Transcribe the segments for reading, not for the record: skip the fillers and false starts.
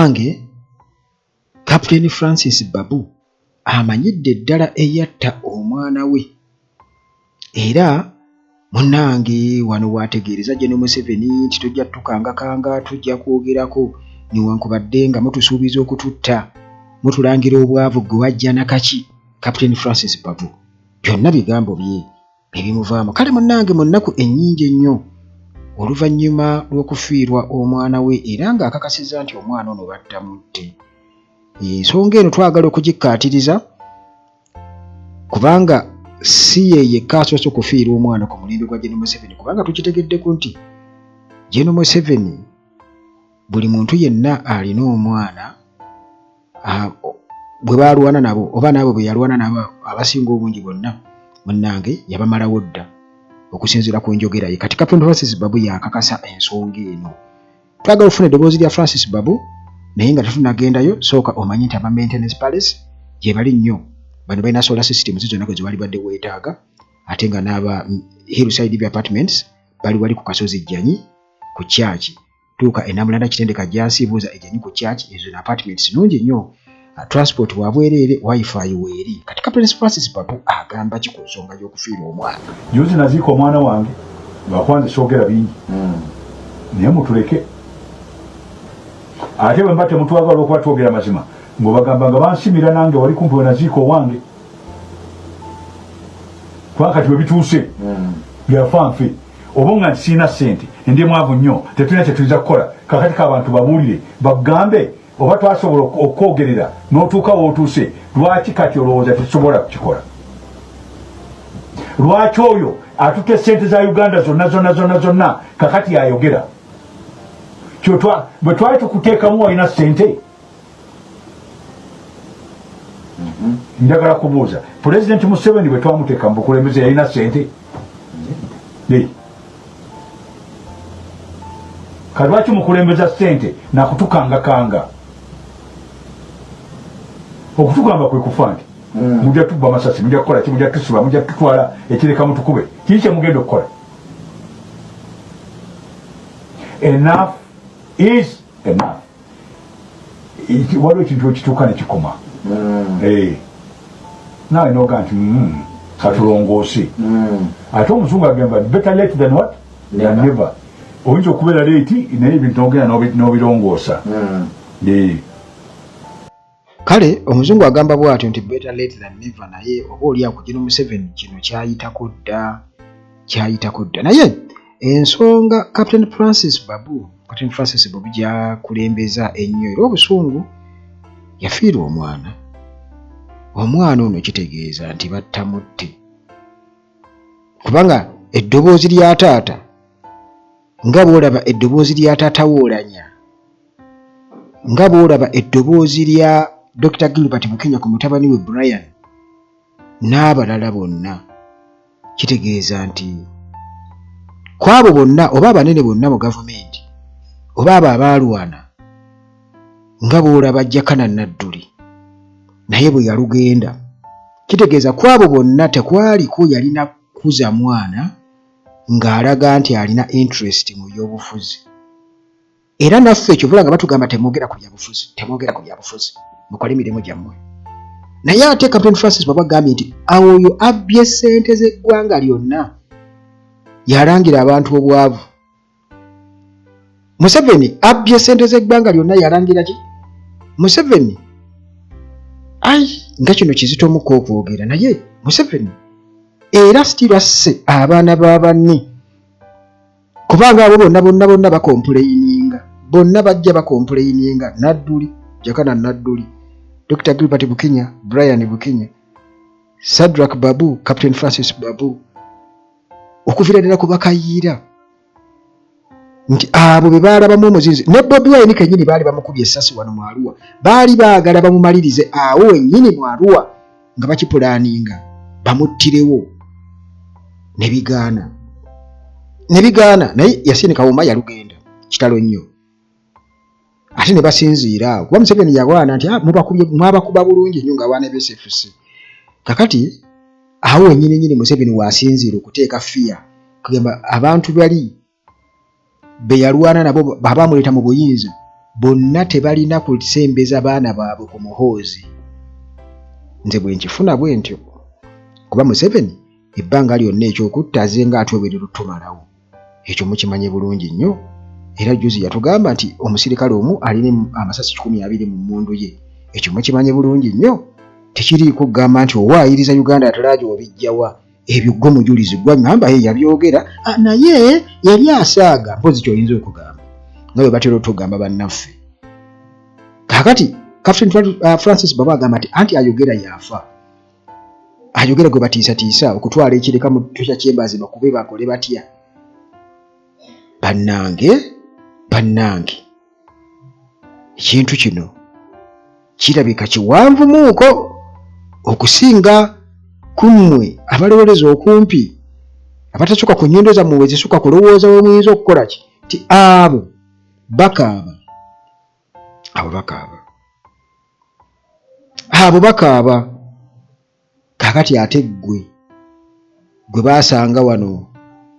munnange Captain Francis Babu amanyidde ddala eyatta omwana we era munnange wano wategeereza General Museveni nti tujja tukangakanga tujja kwogerako niwankubadde nga mutusuubiza okututta mutulangira obwavu gwe wajja nakaki Captain Francis Babu byonna bigambo bye ebimuvaamu kale munnange mu nnaku ennyingi ennyo oluvannyuma lw'okufiirwa omwana we era ng'akakasizza nti omwana ono baddamutte ensonga eno twagala okugikkaatiriza kubanga si ye yekka asoose okufiirwa omwana ku mulembe gwa General Museveni kubanga tukitegeddeko nti General Museveni buli muntu yenna alina omwana bwe balwana nabo oba nabo bwe yalwana nabo abasinga obungi bonna munnange yabamalawo dda okusinziira ku njogera ye kati Captain Francis Babu yakakasa ensonga eno twagala ofuna eddoboozi lya Francis Babu naye nga tetunagendayo sooka omanyi nti aba maintenance palace gye bali nnyo bano balina solar system zonna gwe wali badde weetaaga ate nga n'aba Hillside Apartments bali ku kasozi Jjanyi ku church tuuka enamulanda kitendeka gyasiibuuza ejjanyi ku church ezo na apartments nungi nnyo transport wabwereere wifi weeri kati Captain Francis Babu agamba ki ku nsonga y'okufiirwa omwana juzi naziika omwana wange lwakwanza soogera bingi naye mutuleke ate bwe mba temutwagala okuba twogera mazima ng'obagamba nga bansimira nange wali kumpi we naziika owange kubanga kati bwe bituuse byafa nfe oba nga nti ssente ndi mwavu nnyo tetulina kye tuyinza kukola kakati k'abantu babuulire bagambe oba twasobola okwogerera n'otuuka w'otuuse lwaki kati olowooza tetusobola kukikola lwaki oyo atutte ssente za Uganda zonna kakati yayogera bwe twali tukuteekamu walina ssente njagala kubuuza Pulezidenti Museveni bwe twamuteeka mu bukulembeze yalina ssente kalwaki mukulembeza ssente nakutukangakanga okutugamba kwe kufa nti mujja tubba amasasi mujja kukola ki mujja tusiba mujja tutwala ekireka mutukube kiri kye mugenda okukola enough is enough waliwo ekintu ekituuka ne kikoma naawe noga nti katulongoose ate omuzungu agamba better late than what than never oyinza okubeera leeti naye ebintu nogenda n'obirongoosa kale omuzungu agamba bw'atyo nti better late than never naye oba oliawo ku General Museveni kino kyayitako dda naye ensonga Captain Francis Babu gy'akulembeza ennyo era obusungu yafiirwa omwana ono kitegeeza nti battamutte kubanga eddoboozi lya taata nga bw'olaba eddoboozi lya taata woolanya nga bw'olaba eddoboozi lya Dr. Gilbert Bukenya ku mutabani we Brian n'abalala bonna kitegeeza nti kwabo bonna oba abanene bonna mu gavumenti oba abo abaalwana nga bw'olaba Jakana Nadduli naye bwe yalugenda kitegeeza kwabo bonna tekwaliko yalina kuza mwana ng'alaga nti alina interest mu by'obufuzi era naffe ekyo bulanga batugamba temwogera ku byabufuzi mukole emirimu gyammwe naye ate Captain Francis Babu agambye nti oyo abbye ssente z'eggwanga lyonna yalangira abantu obwavu Museveni abbye ssente z'eggwanga lyonna yalangira ki Museveni nga kino kizitomuko okwogera naye Museveni era still asse abaana b'abanne kubanga abo bonna bakompuleyininga bonna bajja bakompuleyininga Nadduli Jakana Nadduli Dr. Gilbert Bukenya Brian Bukenya Shadrack Babu Captain Francis Babu okuviira ddala ku bakayiira nti abo be baalabamu omuzinzi ne Bobi Wine kennyini baali bamukubye essasi wano mu Arua baali baagala bamumalirize awo wennyini mu Arua nga bakipulaaninga bamuttirewo ne bigaana naye Yasin Kawuma yalugenda kitalo nnyo ate ne basinziira kuba Museveni yawaana nti mwabakuba bulungi nnyo ng'awaana BSFC kakati awo wennyini Museveni waasinziira okuteeka fiya kugamba abantu bali be yalwana nabo babamuleeta mu buyinza bonna tebalina kusembeza baana baabwe ku muhoozi. Nze bwe nkifuna bwe ntyo kuba Museveni ebbanga lyonna ekyokutta azenga atweberera tumalawo. Ekyo mukimanye bulungi nnyo. Era juzi yatugamba nti omusirikale omu alina amasasi 20 mu mmundu ye. Ekyo mukimanye bulungi nnyo. Tekiri kugamba nti owaayiriza Uganda atalaaje obijjawa. Ebyo gwe mujulizi gwa ngamba ye yabyogera naye yali asaaga mpozi ky'oyinza okugamba. Nga bwe batera otugamba bannaffe. Kakati Captain Francis Baba agamba nti ayogera yafa. Ayogera gwe batiisatiisa okutwala ekireka mu tukya kyembazi bakube bakole batya. Bannange ekintu kino kirabika kiwanvu muuko okusinga kummwe abalowoleza okumpi abatasoka ku nnyindo zammwe bwe zisuka kulowooza we muyinza okukola ki ti abo bakaaba. Kakati ate gwe baasanga wano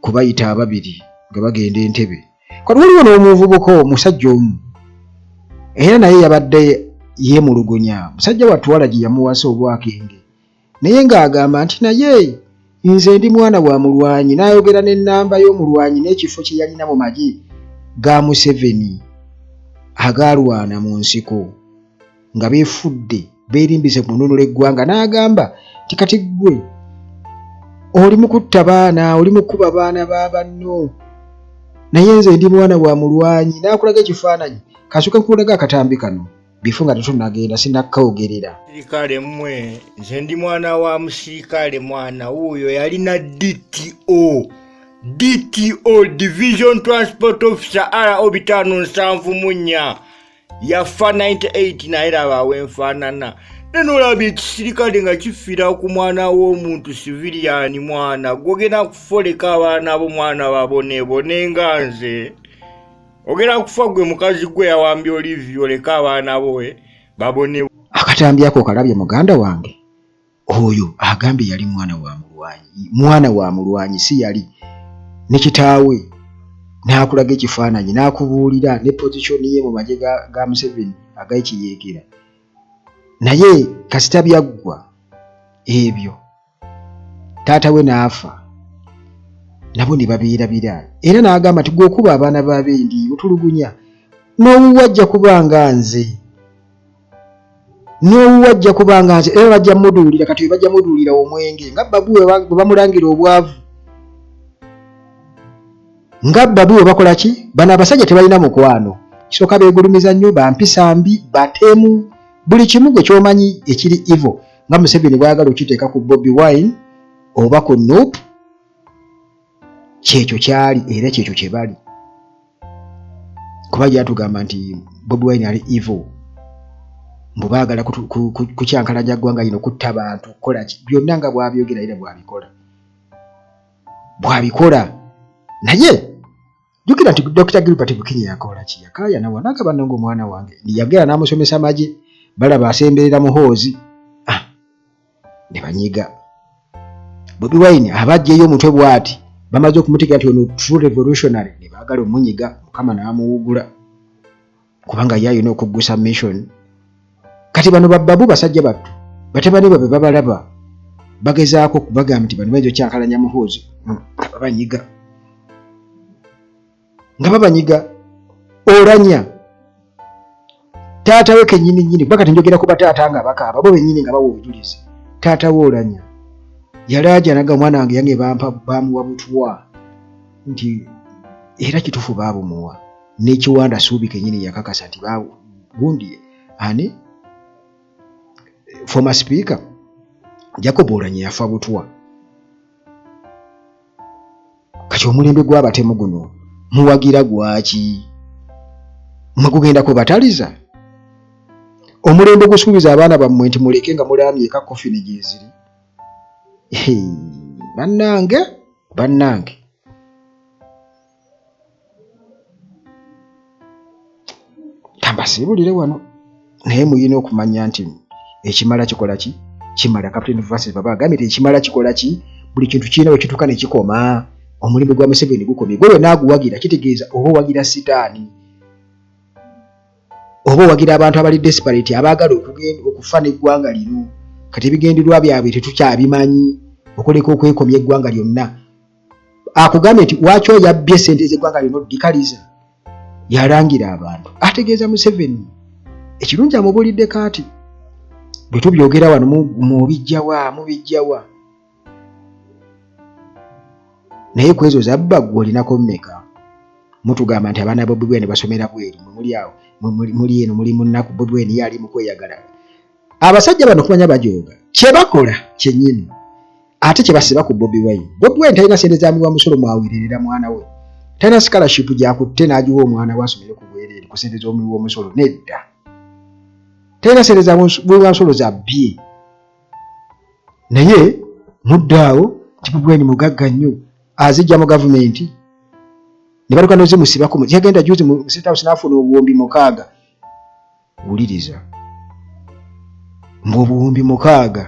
kubayita ababiri nga bagenda Entebbe. Kati waliwo n'omuvubuka omusajja omu era naye yabadde yeemulugunya. Musajja watwala gye yamuwasa obwakenge naye ng'agamba nti naye nze ndi mwana wa mulwanyi, n'ayogera n'ennamba y'omulwanyi n'ekifo kye yalina mu magye ga Museveni agaalwana mu nsiko nga beefudde beerimbise ku nunula eggwanga. N'agamba ti kati ggwe oli mu kutta baana, oli mu kuba baana ba banno, naye nze ndi mwana wa mulwanyi. N'akulaga ekifaananyi kasooka nkulaga akatambi kano bifo nga tetunagenda sinakkawogerera. Musirikale mmwe, nze ndi mwana wa musirikale. Mwana wuuyo yalina DTO Division Transport Officer R.O. 574 yafa 98 naye laba wenfaanana. Nenolabye ekisirikale nga kifiira ku mwana w'omuntu civilian. Mwana gwogenda kufoleka abaana bo mwana babonebone nga nze. Ogenda kufa gwe mukazi gwe yawambye Olivia oleka abaana bo babone. Akatambi ako kalabye muganda wange oyo agambye yali mwana wa mulwanyi si yali ne kitaawe n'akulaga ekifaananyi n'akubuulira ne pozishoni ye mu magye ga Museveni ag'ekiyeekera. Naye kasita byaggwa ebyo taata we n'afa nabo ne babiirabira era n'agamba nti gw'okuba abaana b'abendi otulugunya n'owuwajja kubanga nze era bajja muduulira kati we bajja muduulira omwenge nga Babu bwe bamulangira obwavu. Nga Babu we bakola ki? Bano abasajja tebalina mukwano, kisooka beegulumiza nnyo, bampisa mbi, batemu, buli kimu gwe ky'omanyi ekiri evil nga Museveni bw'ayagala okiteeka ku Bobi Wine oba ku Nuupu, kyekyo kyali era kyekyo kye bali. Kuba gyatugamba nti Bobi Wine ali evil, mbu baagala kukyankalanya ggwanga lino, kutta bantu, kukola ki, byonna nga bw'abyogera era bw'abikola. Naye jjukira nti Dr. Gilbert Bukinya yakola ki? Yakaayana wanagamba nno ng'omwana wange yagera n'amusomesa magye, balaba asemberera muhoozi ne banyiga. Bobi Wine abajjeyo omutwe bw'ati bamaze okumutegera nti ono true revolutionary ne baagala omunyiga, Mukama n'amuwugula kubanga ye alina okuggusa mission. Kati bano Babu basajja battu batabani babe babalaba bagezaako kubagamba nti bano bayinza okyankalanya muhoozi nga babanyiga olanya taata we kennyini kuba kati njogera ku bataata nga bakaaba bo bennyini nga bawa obujulizi. Taata we olanya yali ajanaga omwana wange yange bamuwa butwa nti era kituufu baabumuwa n'ekiwanda Suubi kennyini yakakasa nti gundi ani former speaker Jacob Oulanyah yafa butwa. Kati omulembe gw'abatemu guno muwagira gwaki? Mugenda kubataliza? Omulembe gusuubiza abaana bammwe nti muleke nga mulamye eka kofi ne gyeziri. Bannange tambasiibulire wano naye muyina okumanya nti ekimala kikola ki? Kimala. Captain Francis Baba agambye nti ekimala kikola ki? Buli kintu kirina bwe kituuka ne kikoma. Omulembe gwa Museveni gukomye. Gwe naaguwagira kitegeeza oba owagira sitaani. oba wagira abantu abali desperate abaagala okufa n'eggwanga lino kati ebigendererwa byabwe tetukyabimanyi okuleka okwekomya eggwanga lyonna akugambye nti waki oyabbye sente z'eggwanga lino oddikaliza yalangira abantu ategeeza Museveni ekirungi amubuulidde kati bwe tubyogera wano mubijjawa naye kwezo zabba gwe olinako mmeka mutugamba nti abaana Bobi Wine basomera bweru muli awo muli eno muli munnaku Bobi Wine yali mu kweyagala abasajja bano kumanya bajooga kye bakola kyennyini ate kye basiba ku Bobi Wine talina sente zamuwa musolo mwawererera mwana we talina scholarship gyakutte n'agiwa omwana we asomere ku bwereere ku sente z'omuwi w'omusolo nedda talina sente zamuwa musolo zabbye naye muddaawo nti Bobi Wine mugagga nnyo azijja mu gavumenti ne baluka nozimusibako yagenda juzi mu State House n'afuna obuwumbi 6 wuliriza obuwumbi 6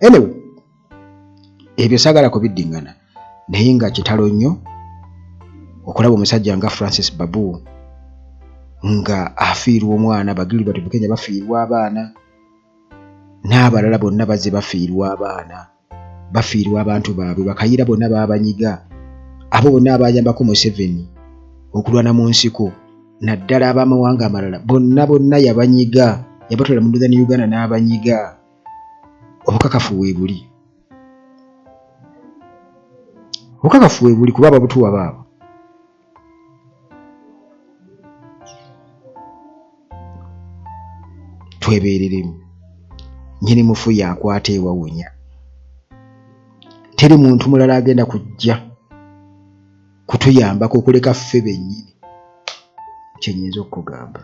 anyway ebyo saagala kubiddingana naye nga kitalo nnyo okulaba omusajja nga Francis Babu nga afiirwa omwana Bagilbert Bukenya bafiirwa abaana n'abalala bonna bazze bafiirwa abaana bafiirwa abantu baabwe bakayira bonna baabanyiga abo bonna abayambako Museveni okulwana mu nsiko naddala ab'amawanga amalala bonna yabanyiga yabatwala mu Northern Uganda n'abanyiga obukakafu weebuli kuba ababutuwa baabo twebeereremu nyini mufu yakwata ewawunya teri muntu mulala agenda kujja kutuyambako okuleka ffe bennyini kyenyinza okugamba